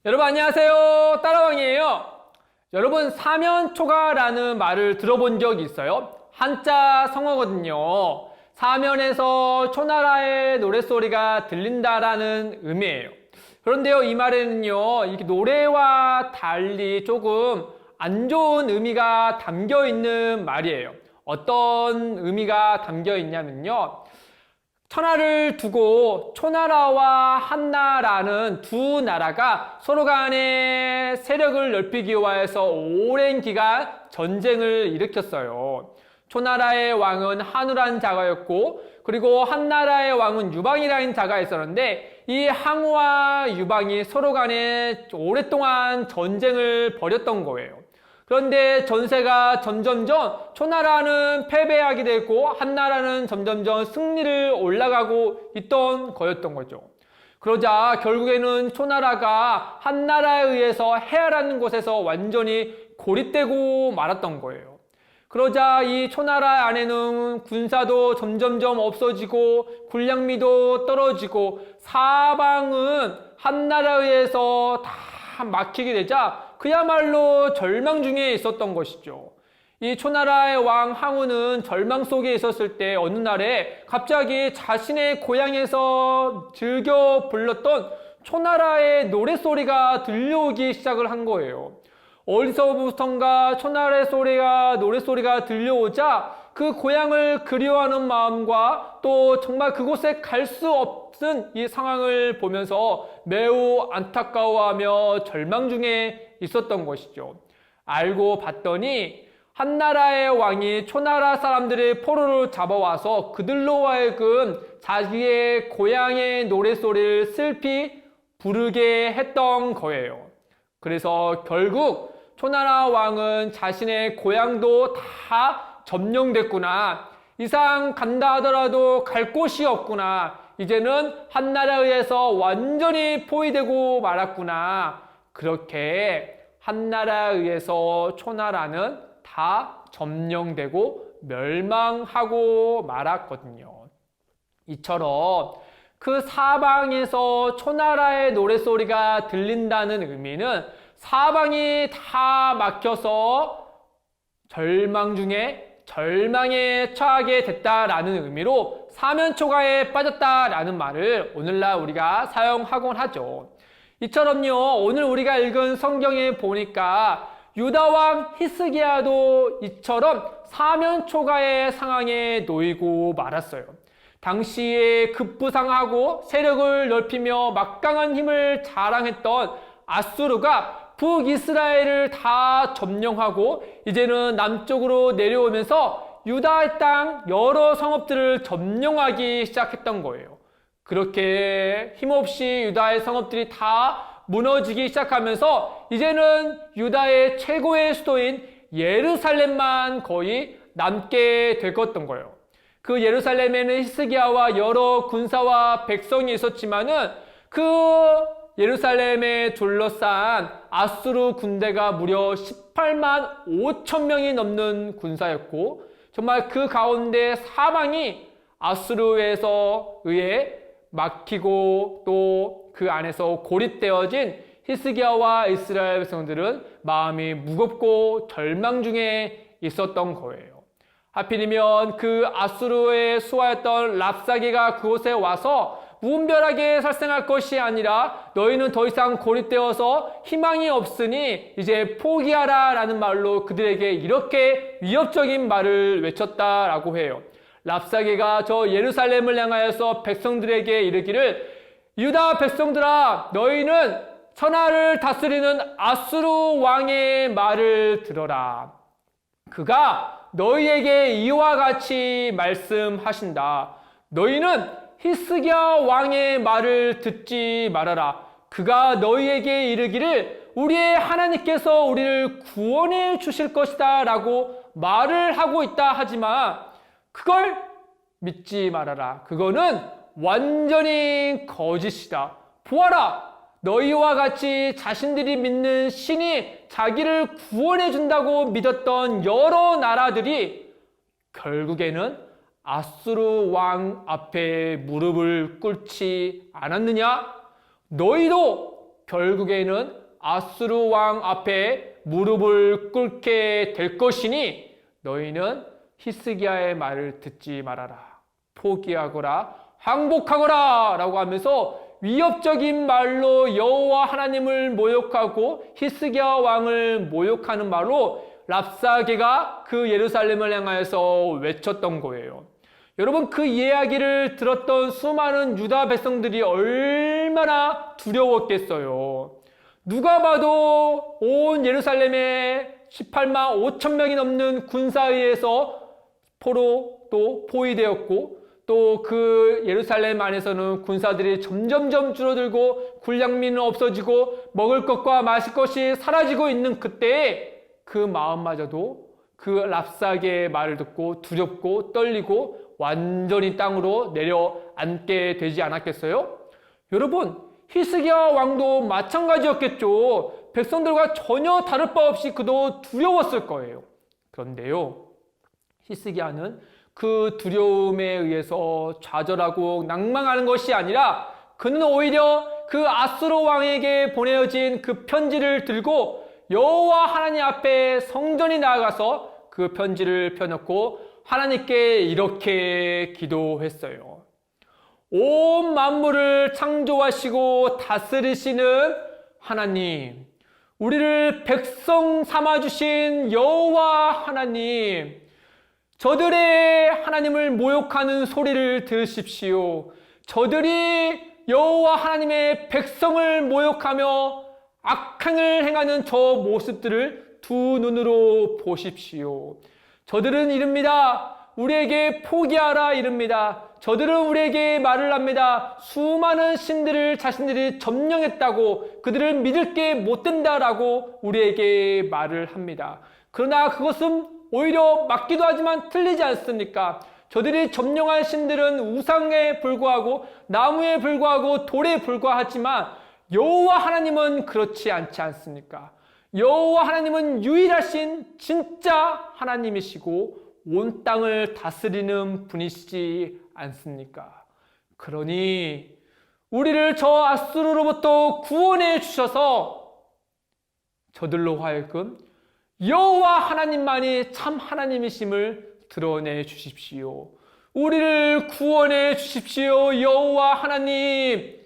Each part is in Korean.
여러분 안녕하세요. 따라왕이에요. 여러분 사면초가라는 말을 들어본 적 있어요? 한자 성어거든요. 사면에서 초나라의 노랫소리가 들린다라는 의미예요. 그런데요, 이 말에는요, 이렇게 노래와 달리 조금 안 좋은 의미가 담겨 있는 말이에요. 어떤 의미가 담겨 있냐면요. 천하를 두고 초나라와 한나라는 두 나라가 서로 간에 세력을 넓히기 위해서 오랜 기간 전쟁을 일으켰어요. 초나라의 왕은 한우라는 자가였고, 그리고 한나라의 왕은 유방이라는 자가 있었는데, 이 항우와 유방이 서로 간에 오랫동안 전쟁을 벌였던 거예요. 그런데 전세가 점점점 초나라는 패배하게 되고 한나라는 점점점 승리를 올라가고 있던 거였던 거죠. 그러자 결국에는 초나라가 한나라에 의해서 해야라는 곳에서 완전히 고립되고 말았던 거예요. 그러자 이 초나라 안에는 군사도 점점점 없어지고 군량미도 떨어지고 사방은 한나라에 의해서 다 막히게 되자 그야말로 절망 중에 있었던 것이죠. 이 초나라의 왕 항우는 절망 속에 있었을 때 어느 날에 갑자기 자신의 고향에서 즐겨 불렀던 초나라의 노랫소리가 들려오기 시작을 한 거예요. 어디서부턴가 초나라의 노랫소리가 들려오자 그 고향을 그리워하는 마음과 또 정말 그곳에 갈 수 없은 이 상황을 보면서 매우 안타까워하며 절망 중에 있었던 것이죠. 알고 봤더니 한나라의 왕이 초나라 사람들의 포로를 잡아와서 그들로 하여금 자기의 고향의 노랫소리를 슬피 부르게 했던 거예요. 그래서 결국 초나라 왕은 자신의 고향도 다 점령됐구나. 이상 간다 하더라도 갈 곳이 없구나. 이제는 한나라에 의해서 완전히 포위되고 말았구나. 그렇게 한나라에 의해서 초나라는 다 점령되고 멸망하고 말았거든요. 이처럼 그 사방에서 초나라의 노랫소리가 들린다는 의미는 사방이 다 막혀서 절망 중에 절망에 처하게 됐다라는 의미로 사면초가에 빠졌다라는 말을 오늘날 우리가 사용하곤 하죠. 이처럼요, 오늘 우리가 읽은 성경에 보니까 유다왕 히스기야도 이처럼 사면초가의 상황에 놓이고 말았어요. 당시에 급부상하고 세력을 넓히며 막강한 힘을 자랑했던 아수르가 북이스라엘을 다 점령하고 이제는 남쪽으로 내려오면서 유다의 땅 여러 성읍들을 점령하기 시작했던 거예요. 그렇게 힘없이 유다의 성읍들이 다 무너지기 시작하면서 이제는 유다의 최고의 수도인 예루살렘만 거의 남게 되었던 거예요. 그 예루살렘에는 히스기야와 여러 군사와 백성이 있었지만은 그 예루살렘에 둘러싼 아수르 군대가 무려 18만 5천 명이 넘는 군사였고 정말 그 가운데 사방이 아수르에서 의해 막히고 또 그 안에서 고립되어진 히스기야와 이스라엘 백성들은 마음이 무겁고 절망 중에 있었던 거예요. 하필이면 그 아수르의 수하였던 랍사게가 그곳에 와서 무분별하게 살생할 것이 아니라 너희는 더 이상 고립되어서 희망이 없으니 이제 포기하라 라는 말로 그들에게 이렇게 위협적인 말을 외쳤다라고 해요. 랍사게가 저 예루살렘을 향하여서 백성들에게 이르기를 유다 백성들아 너희는 천하를 다스리는 아수르 왕의 말을 들어라. 그가 너희에게 이와 같이 말씀하신다. 너희는 히스기야 왕의 말을 듣지 말아라. 그가 너희에게 이르기를 우리의 하나님께서 우리를 구원해 주실 것이다 라고 말을 하고 있다 하지만 그걸 믿지 말아라. 그거는 완전히 거짓이다. 보아라. 너희와 같이 자신들이 믿는 신이 자기를 구원해 준다고 믿었던 여러 나라들이 결국에는 아수르 왕 앞에 무릎을 꿇지 않았느냐? 너희도 결국에는 아수르 왕 앞에 무릎을 꿇게 될 것이니 너희는 히스기야의 말을 듣지 말아라. 포기하거라. 항복하거라. 라고 하면서 위협적인 말로 여호와 하나님을 모욕하고 히스기야 왕을 모욕하는 말로 랍사게가 그 예루살렘을 향하여서 외쳤던 거예요. 여러분, 그 이야기를 들었던 수많은 유다 백성들이 얼마나 두려웠겠어요. 누가 봐도 온 예루살렘에 18만 5천 명이 넘는 군사에 의해서 포로 또 포위되었고, 또 그 예루살렘 안에서는 군사들이 점점점 줄어들고 군량미는 없어지고 먹을 것과 마실 것이 사라지고 있는 그때에 그 마음마저도 그 랍사게의 말을 듣고 두렵고 떨리고 완전히 땅으로 내려앉게 되지 않았겠어요? 여러분, 히스기야 왕도 마찬가지였겠죠. 백성들과 전혀 다를 바 없이 그도 두려웠을 거예요. 그런데요, 히스기야는 그 두려움에 의해서 좌절하고 낭망하는 것이 아니라 그는 오히려 그 아수르 왕에게 보내어진 그 편지를 들고 여호와 하나님 앞에 성전에 나아가서 그 편지를 펴놓고 하나님께 이렇게 기도했어요. 온 만물을 창조하시고 다스리시는 하나님, 우리를 백성 삼아주신 여호와 하나님, 저들의 하나님을 모욕하는 소리를 들으십시오. 저들이 여호와 하나님의 백성을 모욕하며 악행을 행하는 저 모습들을 두 눈으로 보십시오. 저들은 이릅니다. 우리에게 포기하라 이릅니다. 저들은 우리에게 말을 합니다. 수많은 신들을 자신들이 점령했다고, 그들을 믿을 게 못 된다라고 우리에게 말을 합니다. 그러나 그것은 오히려 맞기도 하지만 틀리지 않습니까? 저들이 점령한 신들은 우상에 불과하고 나무에 불과하고 돌에 불과하지만 여호와 하나님은 그렇지 않지 않습니까? 여호와 하나님은 유일하신 진짜 하나님이시고 온 땅을 다스리는 분이시지 않습니까? 그러니 우리를 저 아수르로부터 구원해 주셔서 저들로 하여금 여호와 하나님만이 참 하나님이심을 드러내 주십시오. 우리를 구원해 주십시오. 여호와 하나님이라고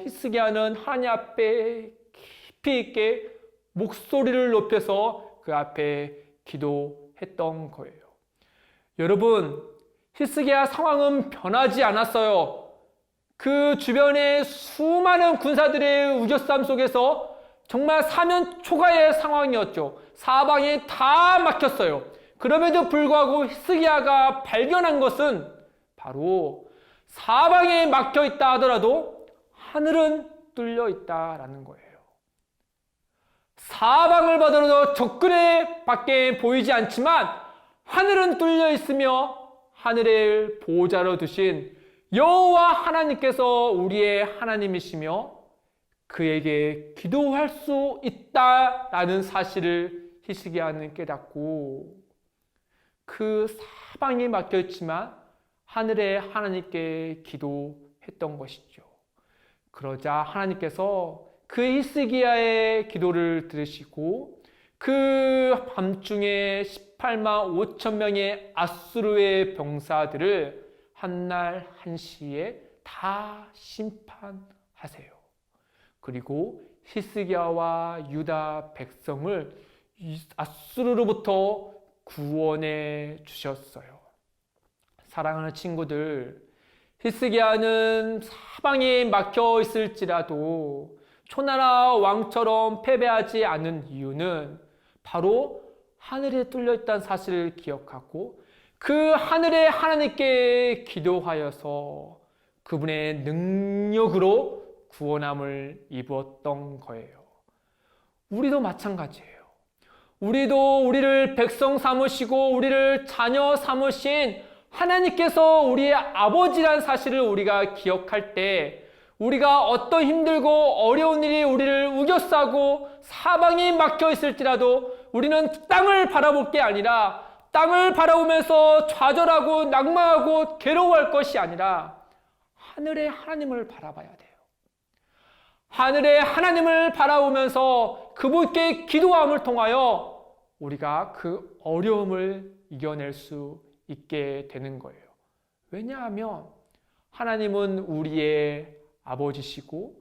히스기야는 하나님 앞에 깊이 있게 목소리를 높여서 그 앞에 기도했던 거예요. 여러분, 히스기야 상황은 변하지 않았어요. 그 주변의 수많은 군사들의 우겨쌈 속에서 정말 사면 초가의 상황이었죠. 사방이 다 막혔어요. 그럼에도 불구하고 히스기야가 발견한 것은 바로 사방에 막혀 있다 하더라도 하늘은 뚫려 있다라는 거예요. 사방을 봐도 적그레 밖에 보이지 않지만 하늘은 뚫려 있으며 하늘의 보호자로 두신 여호와 하나님께서 우리의 하나님이시며 그에게 기도할 수 있다라는 사실을 히스기야는 깨닫고 그 사방이 막혀있지만 하늘의 하나님께 기도했던 것이죠. 그러자 하나님께서 그 히스기야의 기도를 들으시고 그 밤중에 18만 5천 명의 아수르의 병사들을 한날 한시에 다 심판하세요. 그리고 히스기야와 유다 백성을 아수르로부터 구원해 주셨어요. 사랑하는 친구들, 히스기야는 사방에 막혀 있을지라도 초나라 왕처럼 패배하지 않은 이유는 바로 하늘에 뚫려 있다는 사실을 기억하고 그 하늘의 하나님께 기도하여서 그분의 능력으로 구원함을 입었던 거예요. 우리도 마찬가지예요. 우리도 우리를 백성 삼으시고 우리를 자녀 삼으신 하나님께서 우리의 아버지란 사실을 우리가 기억할 때 우리가 어떤 힘들고 어려운 일이 우리를 우겨싸고 사방이 막혀 있을지라도 우리는 땅을 바라볼 게 아니라 땅을 바라보면서 좌절하고 낭망하고 괴로워할 것이 아니라 하늘의 하나님을 바라봐야 돼요. 하늘의 하나님을 바라보면서 그분께 기도함을 통하여 우리가 그 어려움을 이겨낼 수 있게 되는 거예요. 왜냐하면 하나님은 우리의 아버지시고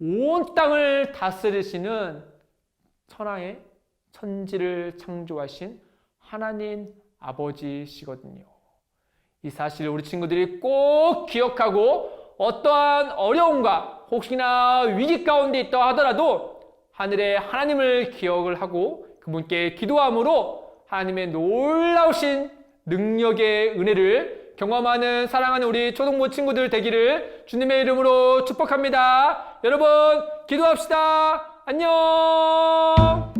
온 땅을 다스리시는 천하의 천지를 창조하신 하나님 아버지시거든요. 이 사실을 우리 친구들이 꼭 기억하고 어떠한 어려움과 혹시나 위기 가운데 있다 하더라도 하늘의 하나님을 기억을 하고 그분께 기도함으로 하나님의 놀라우신 능력의 은혜를 경험하는 사랑하는 우리 초등부 친구들 되기를 주님의 이름으로 축복합니다. 여러분 기도합시다. 안녕.